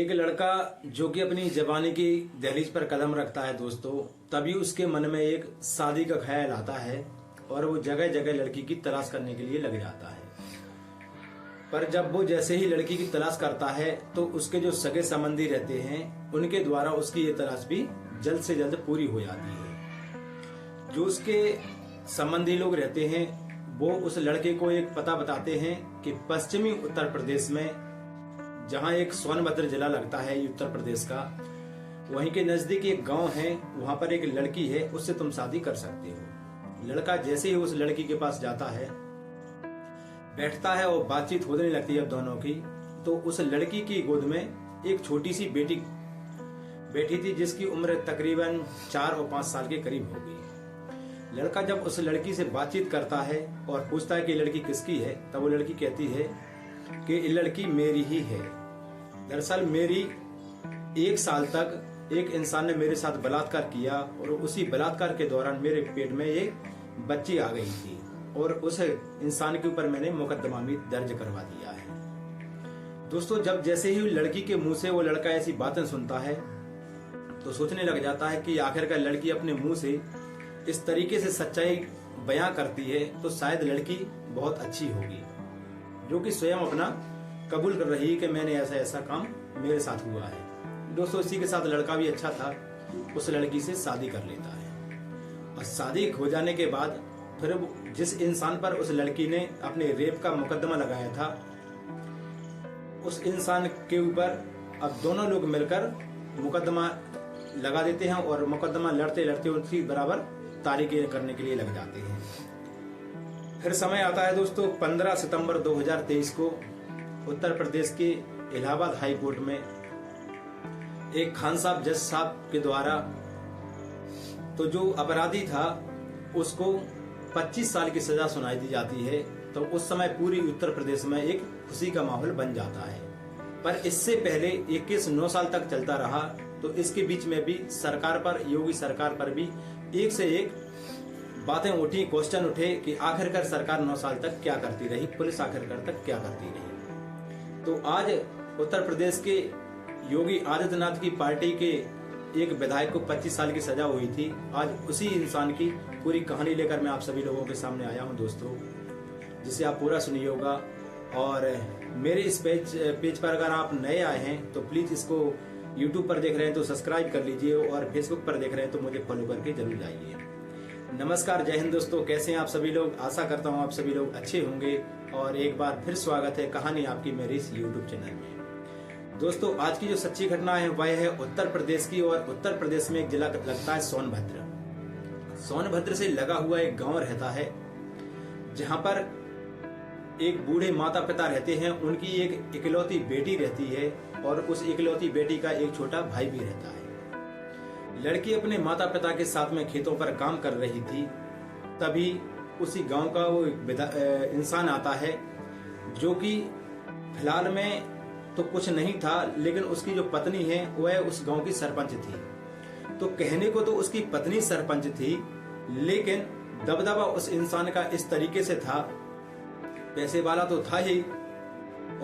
एक लड़का जो कि अपनी जवानी की दहलीज पर कदम रखता है दोस्तों, तभी उसके मन में एक शादी का ख्याल आता है और वो जगह जगह लड़की की तलाश करने के लिए लग जाता है। पर जब वो जैसे ही लड़की की तलाश करता है तो उसके जो सगे संबंधी रहते हैं उनके द्वारा उसकी ये तलाश भी जल्द से जल्द पूरी हो जाती है। जो उसके संबंधी लोग रहते हैं वो उस लड़के को एक पता बताते हैं कि पश्चिमी उत्तर प्रदेश में, जहां एक सोनभद्र जिला लगता है उत्तर प्रदेश का, वहीं के नजदीक एक गांव है, वहां पर एक लड़की है, उससे तुम शादी कर सकते हो। लड़का जैसे ही उस लड़की के पास जाता है, बैठता है और बातचीत होने लगती है अब दोनों की, तो उस लड़की की गोद में एक छोटी सी बेटी बैठी थी जिसकी उम्र तकरीबन 4 और 5 साल के करीब होगी। लड़का जब उस लड़की से बातचीत करता है और पूछता है कि लड़की किसकी है, तब वो लड़की कहती है कि ये लड़की मेरी ही है। दरअसल मेरी 1 साल तक एक इंसान ने मेरे साथ बलात्कार किया और उसी बलात्कार के दौरान मेरे पेट में ये बच्ची आ गई थी और उस इंसान के ऊपर मैंने मुकदमा भी दर्ज करवा दिया है। दोस्तों, जब जैसे ही लड़की के मुंह से वो लड़का ऐसी बातें सुनता है तो सोचने लग जाता है कि आखिरकार लड़की अपने मुंह से इस तरीके से सच्चाई बयां करती है तो शायद लड़की बहुत अच्छी होगी, जो कि स्वयं अपना कबूल कर रही है कि मैंने ऐसा ऐसा काम मेरे साथ हुआ है। दोस्तों, इसी के साथ लड़का भी अच्छा था, उस लड़की से शादी कर लेता है और शादी हो जाने के बाद फिर जिस इंसान पर उस लड़की ने अपने रेप का मुकदमा लगाया था, उस इंसान के ऊपर अब दोनों लोग मिलकर मुकदमा लगा देते हैं और मुकदमा लड़ते लड़ते उनकी बराबर तारीखें करने के लिए लग जाते हैं। फिर समय आता है दोस्तों 15 सितंबर 2023 को उत्तर प्रदेश के इलाहाबाद हाई कोर्ट में एक खान साहब जज साहब के द्वारा तो जो अपराधी था उसको 25 साल की सजा सुनाई दी जाती है। तो उस समय पूरी उत्तर प्रदेश में एक खुशी का माहौल बन जाता है। पर इससे पहले ये केस 9 साल तक चलता रहा, तो इसके बीच में भी सरकार पर, योगी सरकार पर भी एक से एक बातें उठी, क्वेश्चन उठे कि आखिरकार सरकार 9 साल तक क्या करती रही, पुलिस आखिरकार तक क्या करती रही। तो आज उत्तर प्रदेश के योगी आदित्यनाथ की पार्टी के एक विधायक को 25 साल की सजा हुई थी। आज उसी इंसान की पूरी कहानी लेकर मैं आप सभी लोगों के सामने आया हूं दोस्तों, जिसे आप पूरा सुनिए होगा। और मेरे इस पेज पर अगर आप नए आए हैं तो प्लीज इसको यूट्यूब पर देख रहे हैं तो सब्सक्राइब कर लीजिए और फेसबुक पर देख रहे हैं तो मुझे फॉलो करके जरूर जाइए। नमस्कार, जय हिंद दोस्तों, कैसे हैं आप सभी लोग। आशा करता हूं आप सभी लोग अच्छे होंगे और एक बार फिर स्वागत है कहानी आपकी मेरे इस यूट्यूब चैनल में। दोस्तों, आज की जो सच्ची घटना है वह है उत्तर प्रदेश की, और उत्तर प्रदेश में एक जिला लगता है सोनभद्र। सोनभद्र से लगा हुआ एक गांव रहता है जहां पर एक बूढ़े माता पिता रहते हैं, उनकी एक इकलौती बेटी रहती है और उस इकलौती बेटी का एक छोटा भाई भी रहता है। लड़की अपने माता पिता के साथ में खेतों पर काम कर रही थी, तभी उसी गांव का वो इंसान आता है जो कि फिलहाल में तो कुछ नहीं था, लेकिन उसकी जो पत्नी है वह उस गांव की सरपंच थी। तो कहने को तो उसकी पत्नी सरपंच थी, लेकिन दबदबा उस इंसान का इस तरीके से था, पैसे वाला तो था ही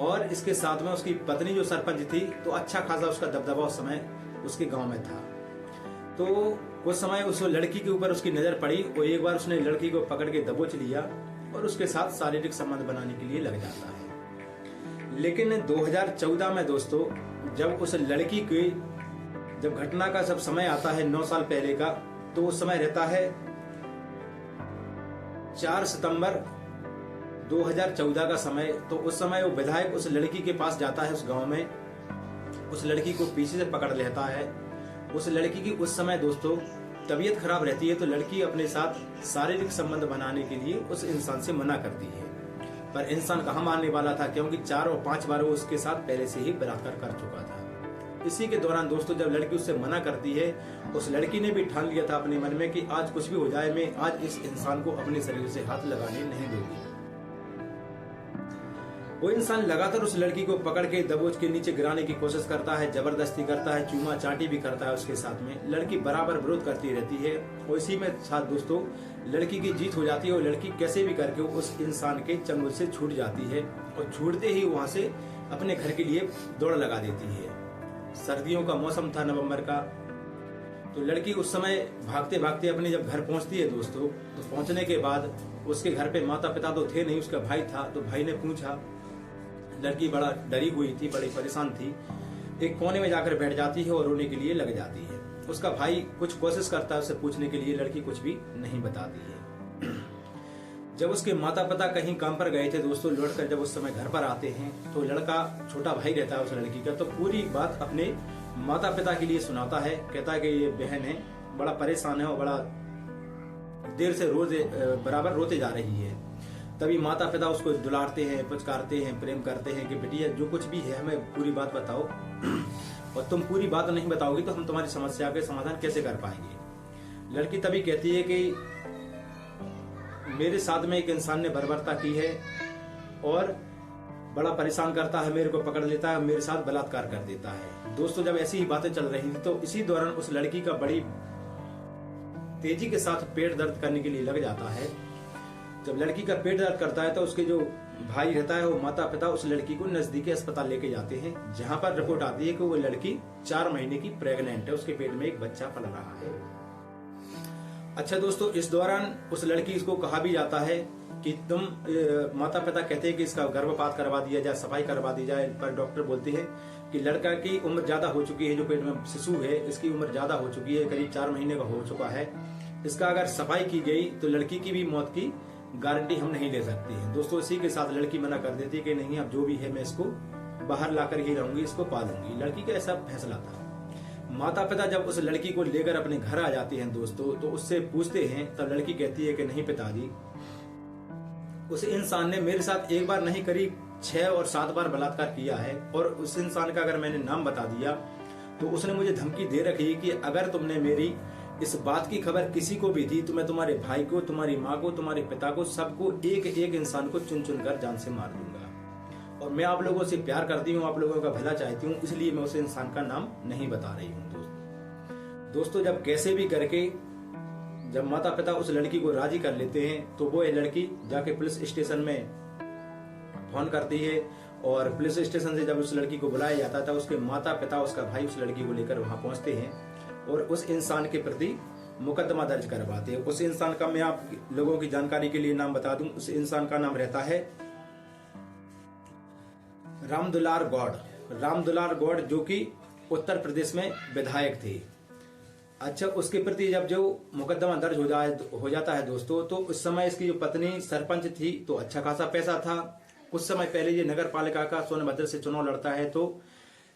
और इसके साथ में उसकी पत्नी जो सरपंच थी, तो अच्छा खासा उसका दबदबा उस समय उसके गांव में था। तो उस समय उस लड़की के ऊपर उसकी नजर पड़ी और एक बार उसने लड़की को पकड़ के दबोच लिया और उसके साथ शारीरिक संबंध बनाने के लिए लग जाता है। लेकिन 2014 में दोस्तों, जब उस लड़की की जब घटना का सब समय आता है 9 साल पहले का, तो उस समय रहता है 4 सितंबर 2014 का समय। तो उस समय वो विधायक उस लड़की के पास जाता है उस गांव में, उस लड़की को पीछे से पकड़ लेता है। उस लड़की की उस समय दोस्तों तबीयत खराब रहती है, तो लड़की अपने साथ शारीरिक संबंध बनाने के लिए उस इंसान से मना करती है। पर इंसान कहाँ मानने वाला था, क्योंकि 4 और 5 बार वो उसके साथ पहले से ही बलात्कार कर चुका था। इसी के दौरान दोस्तों जब लड़की उससे मना करती है, उस लड़की ने भी ठान लिया था अपने मन में कि आज कुछ भी हो जाए, मैं आज इस इंसान को अपने शरीर से हाथ लगाने नहीं दूंगी। वो इंसान लगातार उस लड़की को पकड़ के दबोच के नीचे गिराने की कोशिश करता है, जबरदस्ती करता है, चूमा चाटी भी करता है उसके साथ में। लड़की बराबर विरोध करती रहती है और इसी में साथ दोस्तों लड़की की जीत हो जाती है और लड़की कैसे भी करके उस इंसान के चंगुल से छूट जाती है और छूटते ही वहां से अपने घर के लिए दौड़ लगा देती है। सर्दियों का मौसम था, नवंबर का। तो लड़की उस समय भागते भागते अपने जब घर पहुंचती है दोस्तों, तो पहुंचने के बाद उसके घर पे माता पिता तो थे नहीं, उसका भाई था। तो भाई ने पूछा, लड़की बड़ा डरी हुई थी, बड़ी परेशान थी, एक कोने में जाकर बैठ जाती है और रोने के लिए लग जाती है। उसका भाई कुछ कोशिश करता है उससे पूछने के लिए, लड़की कुछ भी नहीं बताती है। जब उसके माता पिता कहीं काम पर गए थे दोस्तों, लौटकर जब उस समय घर पर आते हैं तो लड़का, छोटा भाई रहता है उस लड़की का, तो पूरी बात अपने माता पिता के लिए सुनाता है। कहता है कि ये बहन है, बड़ा परेशान है और बड़ा देर से रोज बराबर रोते जा रही है। तभी माता पिता उसको दुलारते हैं, पुचकारते हैं, प्रेम करते हैं कि बेटिया जो कुछ भी है हमें पूरी बात बताओ, और तुम पूरी बात नहीं बताओगी तो हम तुम्हारी समस्या के समाधान कैसे कर पाएंगे। लड़की तभी कहती है कि मेरे साथ में एक इंसान ने बर्बरता की है और बड़ा परेशान करता है, मेरे को पकड़ लेता है, मेरे साथ बलात्कार कर देता है। दोस्तों जब ऐसी ही बातें चल रही थी तो इसी दौरान उस लड़की का बड़ी तेजी के साथ पेट दर्द करने के लिए लग जाता है। जब लड़की का पेट दर्द करता है तो उसके जो भाई रहता है, वो माता पिता उस लड़की को नजदीकी अस्पताल लेके जाते हैं, जहां पर रिपोर्ट आती है कि वो लड़की 4 महीने की प्रेग्नेंट है, उसके पेट में एक बच्चा पल रहा है। अच्छा दोस्तों, इस दौरान उस लड़की को कहा भी जाता है कि तुम, माता पिता कहते हैं कि इसका गर्भपात करवा दिया जाए, सफाई करवा दी जाए, पर डॉक्टर बोलते हैं कि लड़का की उम्र ज्यादा हो चुकी है, जो पेट में शिशु है इसकी उम्र ज्यादा हो चुकी है, करीब 4 महीने का हो चुका है। इसका अगर सफाई की गई तो लड़की की भी मौत की गारंटी हम नहीं ले सकते हैं। दोस्तों इसी के साथ लड़की मना कर देती है कि नहीं, अब जो भी है मैं इसको बाहर लाकर ही रहूंगी, इसको पालूंगी। लड़की का ऐसा फैसला था। माता पिता जब उस लड़की को लेकर अपने घर आ जाते हैं दोस्तों, तो उससे पूछते हैं, तब लड़की कहती है कि नहीं पिताजी, उस इंसान ने मेरे साथ एक बार नहीं करीब 6 और 7 बार बलात्कार किया है, और उस इंसान का अगर मैंने नाम बता दिया तो उसने मुझे धमकी दे रखी कि अगर तुमने मेरी इस बात की खबर किसी को भी दी तो मैं तुम्हारे भाई को, तुम्हारी माँ को, तुम्हारे पिता को, सबको, एक एक इंसान को चुन चुन कर जान से मार दूंगा। और मैं आप लोगों से प्यार करती हूँ, आप लोगों का भला चाहती हूँ, इसलिए मैं उस इंसान का नाम नहीं बता रही हूँ। दोस्तों जब कैसे भी करके जब माता पिता उस लड़की को राजी कर लेते हैं तो वो लड़की जाके पुलिस स्टेशन में फोन करती है, और पुलिस स्टेशन से जब उस लड़की को बुलाया जाता था, उसके माता पिता, उसका भाई उस लड़की को लेकर वहां पहुंचते हैं और उस इंसान के प्रति मुकदमा दर्ज करवाते हैं। उस इंसान का मैं आप लोगों की जानकारी के लिए नाम बता दूं, उस इंसान का नाम रहता है रामदुलार गौड़। रामदुलार गौड़ जो कि उत्तर प्रदेश में विधायक थे। अच्छा, उसके प्रति जब जो मुकदमा दर्ज हो जाता है दोस्तों, तो उस समय इसकी जो पत्नी सरपंच थी तो अच्छा खासा पैसा था। कुछ समय पहले ये नगर पालिका का सोनभद्र से चुनाव लड़ता है तो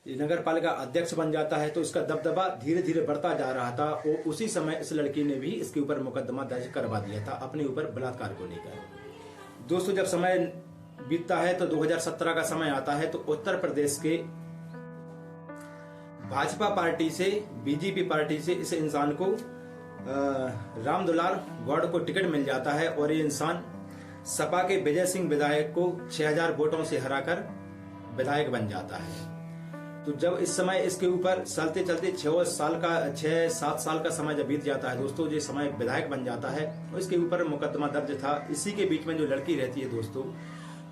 नगर पालिका अध्यक्ष बन जाता है, तो इसका दबदबा धीरे धीरे बढ़ता जा रहा था। और उसी समय इस लड़की ने भी इसके ऊपर मुकदमा दर्ज करवा दिया था अपने ऊपर बलात्कार को लेकर। दोस्तों जब समय बीतता है तो 2017 का समय आता है, तो उत्तर प्रदेश के भाजपा पार्टी से, बीजेपी पार्टी से इस इंसान को, रामदुलार गौड़ को टिकट मिल जाता है, और ये इंसान सपा के विजय सिंह विधायक को 6000 वोटों से हराकर विधायक बन जाता है। तो जब इस समय इसके ऊपर चलते चलते 6-7 साल का समय जब बीत जाता है दोस्तों, जो समय विधायक बन जाता है, और इसके ऊपर मुकदमा दर्ज था। इसी के बीच में जो लड़की रहती है दोस्तों,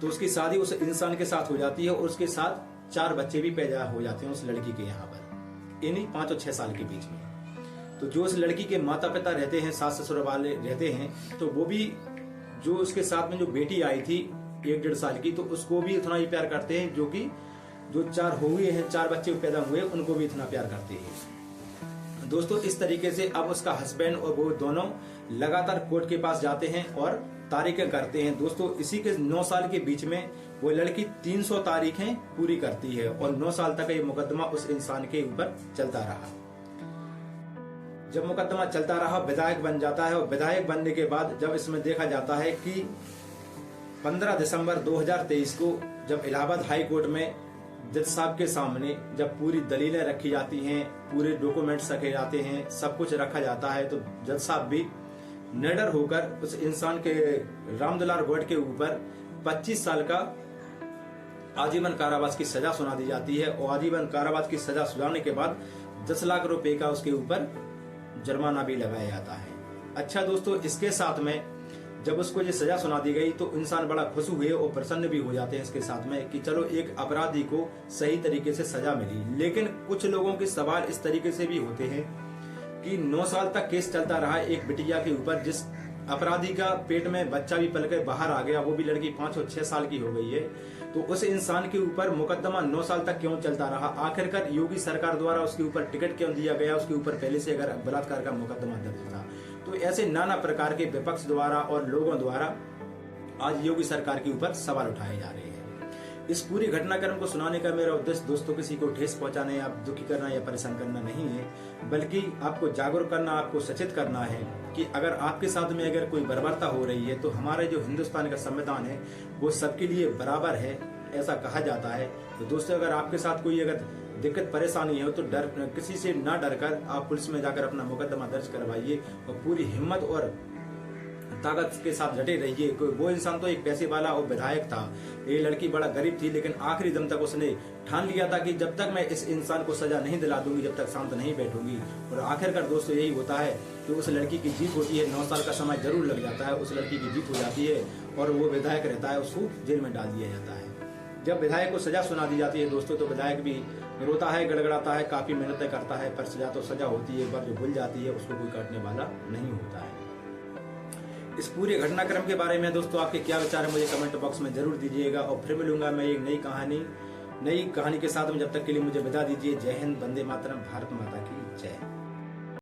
तो उसकी शादी उस इंसान के साथ हो जाती है, और उसके साथ 4 बच्चे भी पैदा हो जाते हैं उस लड़की के यहाँ पर, इन्हीं 5 और 6 साल के बीच में। तो जो उस लड़की के माता पिता रहते हैं, सास ससुर वाले रहते हैं, तो वो भी जो उसके साथ में जो बेटी आई थी 1-1.5 साल की, तो उसको भी इतना ही प्यार करते हैं, जो कि जो 4 बच्चे पैदा हुए उनको भी इतना प्यार करते हैं। दोस्तों इस तरीके से अब उसका हस्बैंड और वो दोनों लगातार कोर्ट के पास जाते हैं और तारीखें करते हैं। दोस्तों इसी के 9 साल के बीच में वो लड़की 300 तारीखें पूरी करती है, और 9 साल तक ये मुकदमा उस इंसान के ऊपर चलता रहा। जब मुकदमा चलता रहा, विधायक बन जाता है, और विधायक बनने के बाद जब इसमें देखा जाता है कि 15 दिसंबर 2023 को जब इलाहाबाद हाई कोर्ट में जज साहब के सामने जब पूरी दलीलें रखी जाती हैं, पूरे डॉक्यूमेंट्स रखे जाते हैं, सब कुछ रखा जाता है, तो जज साहब भी निडर होकर उस इंसान के, रामदुलार गौड़ के ऊपर 25 साल का आजीवन कारावास की सजा सुना दी जाती है, और आजीवन कारावास की सजा सुनाने के बाद 10 लाख रुपए का उसके ऊपर जुर्माना भी लगाया जाता है। अच्छा दोस्तों, इसके साथ में जब उसको ये सजा सुना दी गई तो इंसान बड़ा खुश हुए और प्रसन्न भी हो जाते हैं इसके साथ में कि चलो एक अपराधी को सही तरीके से सजा मिली। लेकिन कुछ लोगों के सवाल इस तरीके से भी होते हैं कि 9 साल तक केस चलता रहा एक बिटिया के ऊपर, जिस अपराधी का पेट में बच्चा भी पल के बाहर आ गया, वो भी लड़की 5 और 6 साल की हो गई है, तो उस इंसान के ऊपर मुकदमा 9 साल तक क्यों चलता रहा? आखिरकार योगी सरकार द्वारा उसके ऊपर टिकट क्यों दिया गया? उसके ऊपर पहले से अगर बलात्कार का मुकदमा दर्ज था। तो ऐसे नाना प्रकार के विपक्ष द्वारा और लोगों द्वारा आज योगी सरकार के ऊपर सवाल उठाए जा रहे हैं। इस पूरी घटनाक्रम को सुनाने का मेरा उद्देश्य दोस्तों किसी को ठेस पहुंचाने, आप दुखी करना या परेशान करना नहीं है, बल्कि आपको जागरूक करना, आपको सचेत करना है कि अगर आपके साथ में अगर कोई बर्बरता हो रही है तो हमारे जो हिंदुस्तान का संविधान है वो सबके लिए बराबर है, ऐसा कहा जाता है। तो दोस्तों अगर आपके साथ कोई अगर दिक्कत परेशानी है तो किसी से ना डर कर आप पुलिस में जाकर अपना मुकदमा दर्ज करवाइए और पूरी हिम्मत और ताकत के साथ डटे रहिए। वो इंसान तो एक पैसे वाला और विधायक था, ये लड़की बड़ा गरीब थी, लेकिन आखिरी दम तक उसने ठान लिया था कि जब तक मैं इस इंसान को सजा नहीं दिला दूंगी, जब तक शांत नहीं बैठूंगी। और आखिरकार दोस्तों यही होता है कि उस लड़की की जीत होती है। 9 साल का समय जरूर लग जाता है, उस लड़की की जीत हो जाती है और वो विधायक रहता है, उसको जेल में डाल दिया जाता है। जब विधायक को सजा सुना दी जाती है दोस्तों तो विधायक भी रोता है, गड़गड़ाता है, काफी मेहनत करता है, पर सजा तो सजा होती है, एक बार जो भूल जाती है उसको कोई काटने वाला नहीं होता है। इस पूरे घटनाक्रम के बारे में दोस्तों आपके क्या विचार है मुझे कमेंट बॉक्स में जरूर दीजिएगा और फिर मिलूंगा मैं एक नई कहानी के साथ में। जब तक के लिए मुझे विदा दीजिए। जय हिंद, वंदे मातरम, भारत माता की जय।